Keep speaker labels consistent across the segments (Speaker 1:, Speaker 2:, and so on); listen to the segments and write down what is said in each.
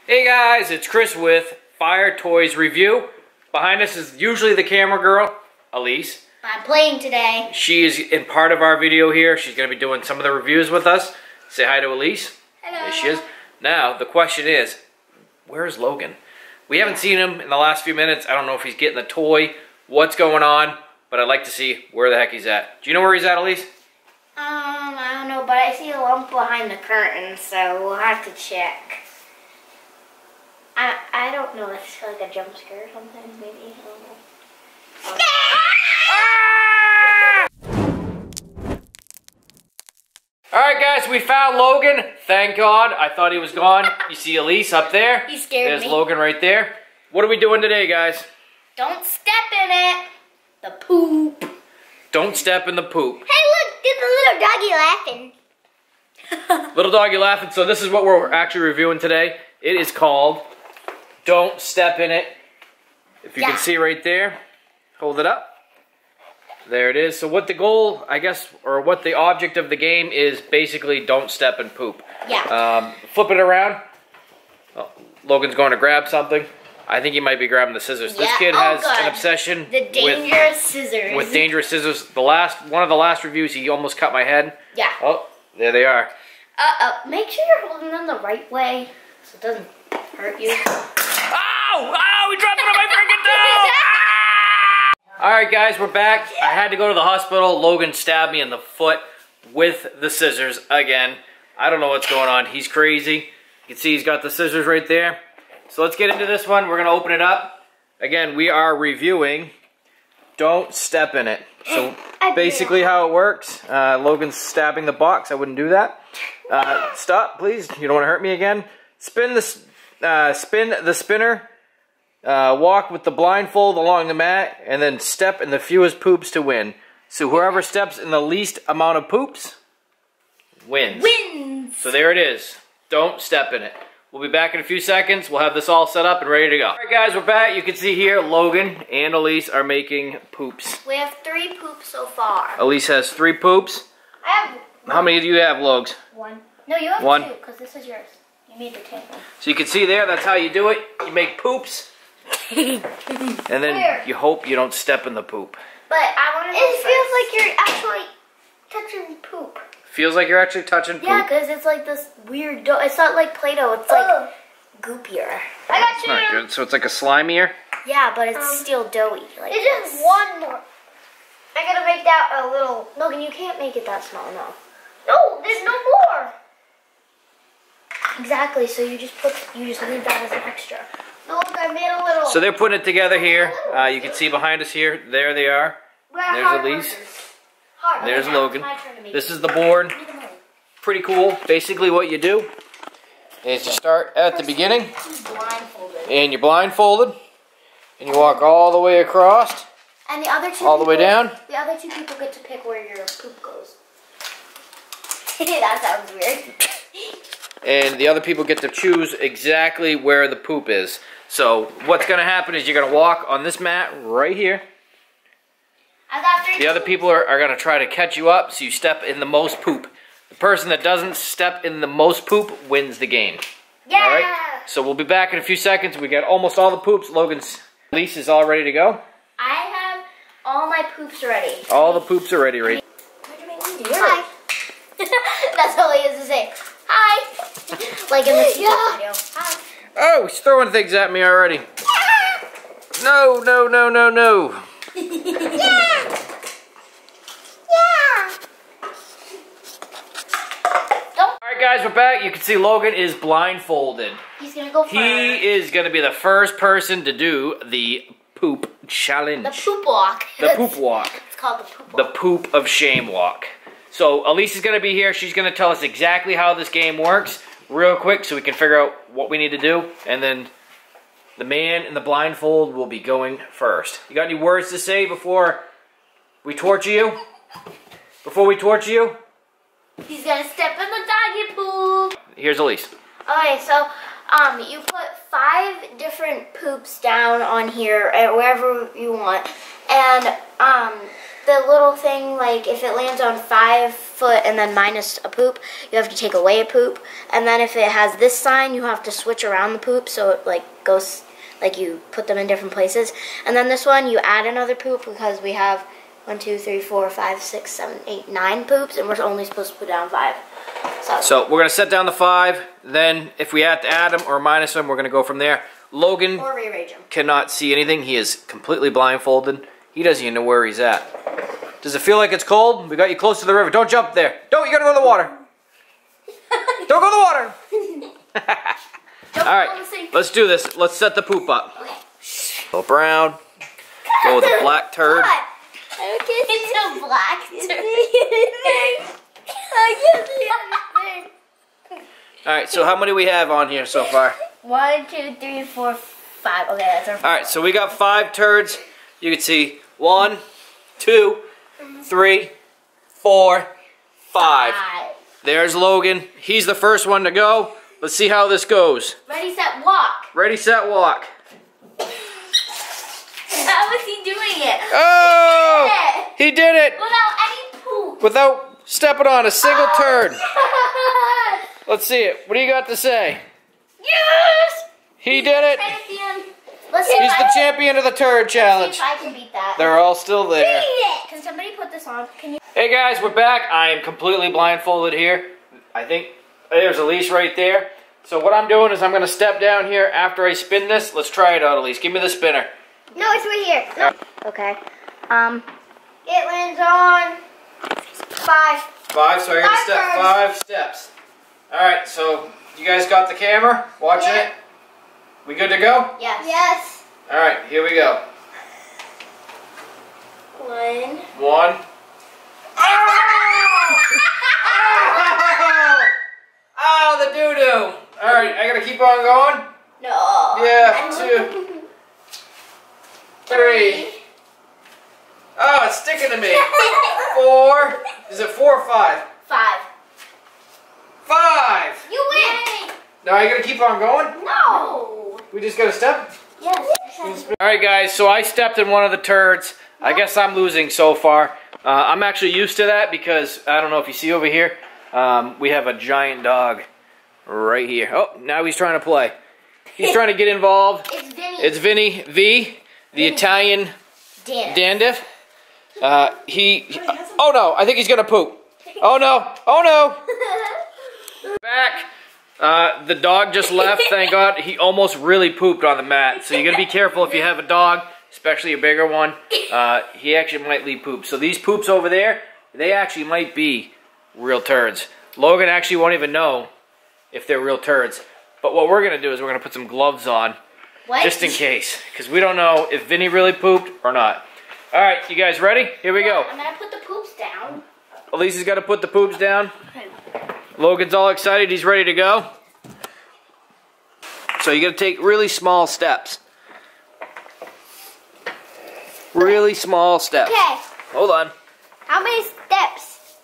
Speaker 1: Hey guys, it's Chris with Fire Toys Review. Behind us is usually the camera girl, Elise.
Speaker 2: I'm playing today.
Speaker 1: She is in part of our video here. She's going to be doing some of the reviews with us. Say hi to Elise.
Speaker 2: Hello.
Speaker 1: There she is. Now, the question is, where's Logan? We haven't seen him in the last few minutes. I don't know if he's getting the toy, what's going on, but I'd like to see where the heck he's at. Do you know where he's at, Elise?
Speaker 2: I don't know, but I see a lump behind the curtain, so we'll have to check. I don't know, it's like a jump scare or something, maybe, I don't know.
Speaker 1: Alright guys, we found Logan. Thank God. I thought he was gone. You see Elise up there.
Speaker 2: He scared me.
Speaker 1: There's Logan right there. What are we doing today, guys?
Speaker 2: Don't step in it. The poop.
Speaker 1: Don't step in the poop.
Speaker 2: Hey, look, there's a little doggy laughing.
Speaker 1: Little doggy laughing. So this is what we're actually reviewing today. It is called Don't Step in It. If you can see right there, hold it up. There it is. So what the goal, I guess, or what the object of the game is basically don't step in poop.
Speaker 2: Yeah.
Speaker 1: Flip it around. Oh, Logan's going to grab something. I think he might be grabbing the scissors.
Speaker 2: Yeah.
Speaker 1: This kid has an obsession with dangerous scissors. One of the last reviews, he almost cut my head.
Speaker 2: Yeah.
Speaker 1: Oh, there they are.
Speaker 2: Make sure you're holding them the right way so it doesn't hurt you.
Speaker 1: Ow! Ow! He dropped it on my freaking toe! Alright guys, we're back. I had to go to the hospital. Logan stabbed me in the foot with the scissors again. I don't know what's going on. He's crazy. You can see he's got the scissors right there. So let's get into this one. We're going to open it up. Again, we are reviewing Don't Step in It. So basically how it works, Logan's stabbing the box. I wouldn't do that. Stop, please. You don't want to hurt me again. Spin the spinner. Walk with the blindfold along the mat, and then step in the fewest poops to win. So whoever steps in the least amount of poops wins. So there it is. Don't step in it. We'll be back in a few seconds. We'll have this all set up and ready to go. Alright guys, we're back. You can see here, Logan and Elise are making poops.
Speaker 2: We have 3 poops so far.
Speaker 1: Elise has 3 poops.
Speaker 2: I have 1.
Speaker 1: How many do you have, Logs?
Speaker 2: 1. No, you have
Speaker 1: 1.
Speaker 2: 2, because this is yours. You made the table.
Speaker 1: So you can see there, that's how you do it. You make poops. And then you hope you don't step in the poop.
Speaker 2: But I want to. It feels like you're actually touching poop.
Speaker 1: Feels like you're actually touching poop?
Speaker 2: Yeah, because it's like this weird dough. It's not like Play-Doh. It's like goopier. I got you.
Speaker 1: Not good. So it's like a slimier?
Speaker 2: Yeah, but it's still doughy. Like it's just 1 more. I gotta make that a little. Logan, you can't make it that small. No. No, there's no more. Exactly. So you just leave that as an extra. Look, I made a little.
Speaker 1: So they're putting it together here. You can see behind us here. There they are. There's Elise. There's Logan. This is the board. Pretty cool. Basically what you do is you start at the beginning. And you're blindfolded. And you walk all the way across.
Speaker 2: And the other 2
Speaker 1: all the way down.
Speaker 2: The other 2 people get to pick where your poop goes. That sounds weird.
Speaker 1: And the other people get to choose exactly where the poop is. So what's going to happen is you're going to walk on this mat right here.
Speaker 2: I got 3
Speaker 1: The other people are going to try to catch you up, so you step in the most poop. The person that doesn't step in the most poop wins the game.
Speaker 2: Yeah.
Speaker 1: All right? So we'll be back in a few seconds. We got almost all the poops. Logan's Elise is all ready to go.
Speaker 2: I have all my poops ready.
Speaker 1: All the poops are ready, right?
Speaker 2: Hi. That's all he has to say. Hi. Like in the video. Hi.
Speaker 1: Oh, he's throwing things at me already. No, no, no, no, no. Alright guys, we're back. You can see Logan is blindfolded.
Speaker 2: He's gonna go first.
Speaker 1: He is gonna be the first person to do the poop challenge.
Speaker 2: The poop walk.
Speaker 1: The poop walk.
Speaker 2: It's called the poop walk.
Speaker 1: The poop of shame walk. So Elise is gonna be here. She's gonna tell us exactly how this game works real quick so we can figure out what we need to do. And then the man in the blindfold will be going first. You got any words to say before we torture you? Before we torture you?
Speaker 2: He's gonna step in the doggy poop.
Speaker 1: Here's Elise.
Speaker 2: Okay, so you put 5 different poops down on here, wherever you want, and the little thing, like if it lands on 5 foot and then minus a poop, you have to take away a poop. And then if it has this sign, you have to switch around the poop so it like goes, like you put them in different places. And then this one, you add another poop because we have 1, 2, 3, 4, 5, 6, 7, 8, 9 poops, and we're only supposed to put down 5.
Speaker 1: So we're gonna set down the 5. Then if we have to add them or minus them, we're gonna go from there. Logan
Speaker 2: or rearrange them.
Speaker 1: Cannot see anything. He is completely blindfolded. He doesn't even know where he's at. Does it feel like it's cold? We got you close to the river. Don't jump there. Don't. You gotta go in the water. Don't go in the water. All right. Let's do this. Let's set the poop up.
Speaker 2: Okay.
Speaker 1: Go brown. Go with a black turd.
Speaker 2: It's a black turd.
Speaker 1: All right. So how many we have on here so far?
Speaker 2: 1, 2, 3, 4, 5. Okay, that's our.
Speaker 1: All right. So we got 5 turds. You can see 1, 2, 3, 4, 5. There's Logan. He's the first one to go. Let's see how this goes.
Speaker 2: Ready, set, walk.
Speaker 1: Ready, set, walk.
Speaker 2: How is he doing it?
Speaker 1: Oh! He did it!
Speaker 2: Without any poop.
Speaker 1: Without stepping on a single turd. Let's see it. What do you got to say?
Speaker 2: Yes!
Speaker 1: He did it.
Speaker 2: Let's see.
Speaker 1: He's the champion of the turd challenge.
Speaker 2: See if I can beat that.
Speaker 1: They're all still there.
Speaker 2: Can somebody put this on? Can you?
Speaker 1: Hey guys, we're back. I am completely blindfolded here. I think there's Elise right there. So what I'm doing is I'm going to step down here after I spin this. Let's try it out, Elise. Give me the spinner.
Speaker 2: No, it's right here. No. Okay. It lands on 5.
Speaker 1: 5, so I got to step 5 steps. Alright, so you guys got the camera? Watching it? We good to go?
Speaker 2: Yes. Yes.
Speaker 1: Alright, here we go.
Speaker 2: 1.
Speaker 1: 1. Oh! Oh, the doo-doo. Alright, I gotta keep on going?
Speaker 2: No.
Speaker 1: Yeah, 2, 3. Oh, it's sticking to me. 4. Is it 4 or 5?
Speaker 2: 5.
Speaker 1: 5.
Speaker 2: You win.
Speaker 1: Now I gotta keep on going?
Speaker 2: No.
Speaker 1: We just gotta step?
Speaker 2: Yes.
Speaker 1: Alright guys, so I stepped in one of the turds. I guess I'm losing so far. I'm actually used to that because, I don't know if you see over here, we have a giant dog right here. Oh, now he's trying to play. He's trying to get involved.
Speaker 2: It's Vinny.
Speaker 1: It's Vinny V, the Italian Dandiff. Oh no, I think he's gonna poop. Oh no, oh no. Back. The dog just left, thank God. He almost really pooped on the mat. So you gotta be careful if you have a dog, especially a bigger one. He actually might leave poop. So these poops over there, they actually might be real turds. Logan actually won't even know if they're real turds. But what we're gonna do is we're gonna put some gloves on.
Speaker 2: What?
Speaker 1: Just in case. Because we don't know if Vinny really pooped or not. Alright, you guys ready? Here we go.
Speaker 2: I'm gonna put the poops down.
Speaker 1: Elise's gotta put the poops down. Logan's all excited, he's ready to go. So you gotta take really small steps. Really small steps.
Speaker 2: Okay.
Speaker 1: Hold on.
Speaker 2: How many steps?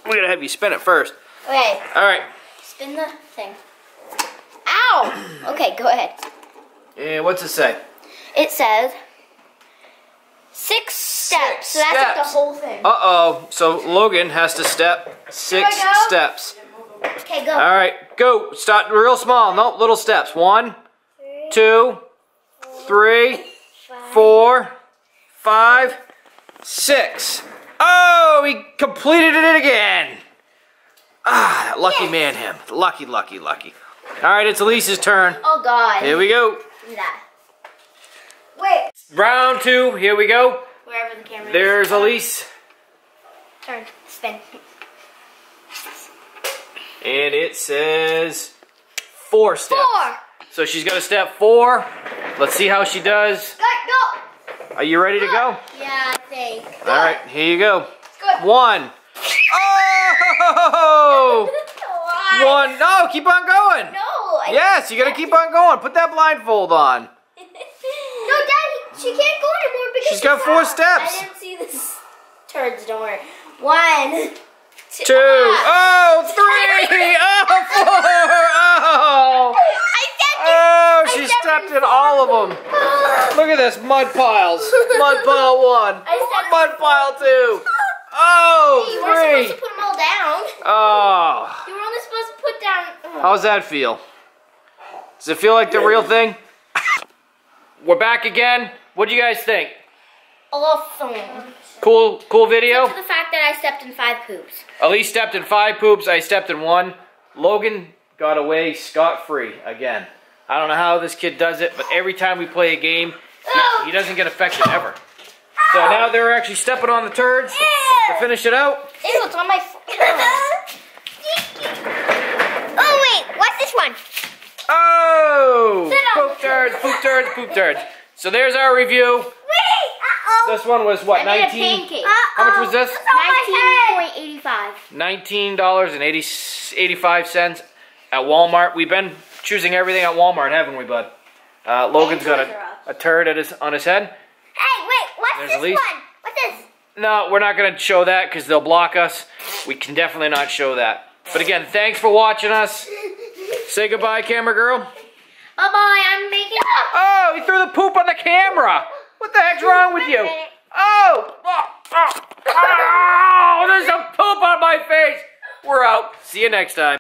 Speaker 1: We're gonna have you spin it first.
Speaker 2: Okay.
Speaker 1: Alright.
Speaker 2: Spin the thing. Ow! Okay, go ahead.
Speaker 1: And what's it say?
Speaker 2: It says 6 steps. So that's like the whole thing.
Speaker 1: Uh-oh. So Logan has to step 6 steps.
Speaker 2: Okay, go.
Speaker 1: Alright, go. Start real small. No, little steps. 1, 2, 3, 4, 5, 6. Oh, he completed it again. Ah, that lucky man him. Lucky, lucky, lucky. Alright, it's Elise's turn.
Speaker 2: Oh, God.
Speaker 1: Here we go.
Speaker 2: Do that. Wait.
Speaker 1: Round 2, here we go.
Speaker 2: Wherever the camera is.
Speaker 1: There's Elise.
Speaker 2: Turn. Spin.
Speaker 1: And it says 4 steps.
Speaker 2: 4.
Speaker 1: So she's got to step 4. Let's see how she does.
Speaker 2: Go.
Speaker 1: Are you ready to go?
Speaker 2: Yeah, I think.
Speaker 1: All right, here you go.
Speaker 2: Good.
Speaker 1: 1. Oh! 1. No, keep on going.
Speaker 2: No.
Speaker 1: Yes, you got to keep on going. Put that blindfold on.
Speaker 2: No, Daddy, she can't go anymore because
Speaker 1: She's got 4 steps.
Speaker 2: I didn't see this. Turds, don't worry. 1,
Speaker 1: 2. Oh, 3. Oh, 4. Oh.
Speaker 2: I
Speaker 1: Oh, she stepped in all of them. Look at this, mud piles. Mud pile 1, mud pile 2. Oh,
Speaker 2: You weren't
Speaker 1: 3.
Speaker 2: supposed to put them all down.
Speaker 1: Oh,
Speaker 2: You were only supposed to put down.
Speaker 1: how's that feel? Does it feel like the real thing? We're back again. What do you guys think?
Speaker 2: Awesome.
Speaker 1: Cool video?
Speaker 2: Except for the fact that I stepped in 5 poops.
Speaker 1: Elise stepped in 5 poops, I stepped in 1. Logan got away scot-free again. I don't know how this kid does it, but every time we play a game, he doesn't get affected ever. So now they're actually stepping on the turds to finish it out.
Speaker 2: Ew, it's on my foot. Oh, wait, what's this one?
Speaker 1: Oh!
Speaker 2: Sit on
Speaker 1: Poop turds, poop turds, poop turds. So there's our review.
Speaker 2: Wait, uh-oh.
Speaker 1: This one was what,
Speaker 2: I made a
Speaker 1: 19?
Speaker 2: pancake.
Speaker 1: How much was this?
Speaker 2: $19.85.
Speaker 1: $19.85 at Walmart. We've been choosing everything at Walmart, haven't we, bud? Logan's got a turd on his head.
Speaker 2: Hey, wait, what's
Speaker 1: There's
Speaker 2: this
Speaker 1: Elise.
Speaker 2: one? What's this?
Speaker 1: No, we're not going to show that because they'll block us. We can definitely not show that. But again, thanks for watching us. Say goodbye, camera girl.
Speaker 2: Bye-bye, I'm making...
Speaker 1: Oh, he threw the poop on the camera. What the heck's wrong with you? Oh, there's some poop on my face. We're out. See you next time.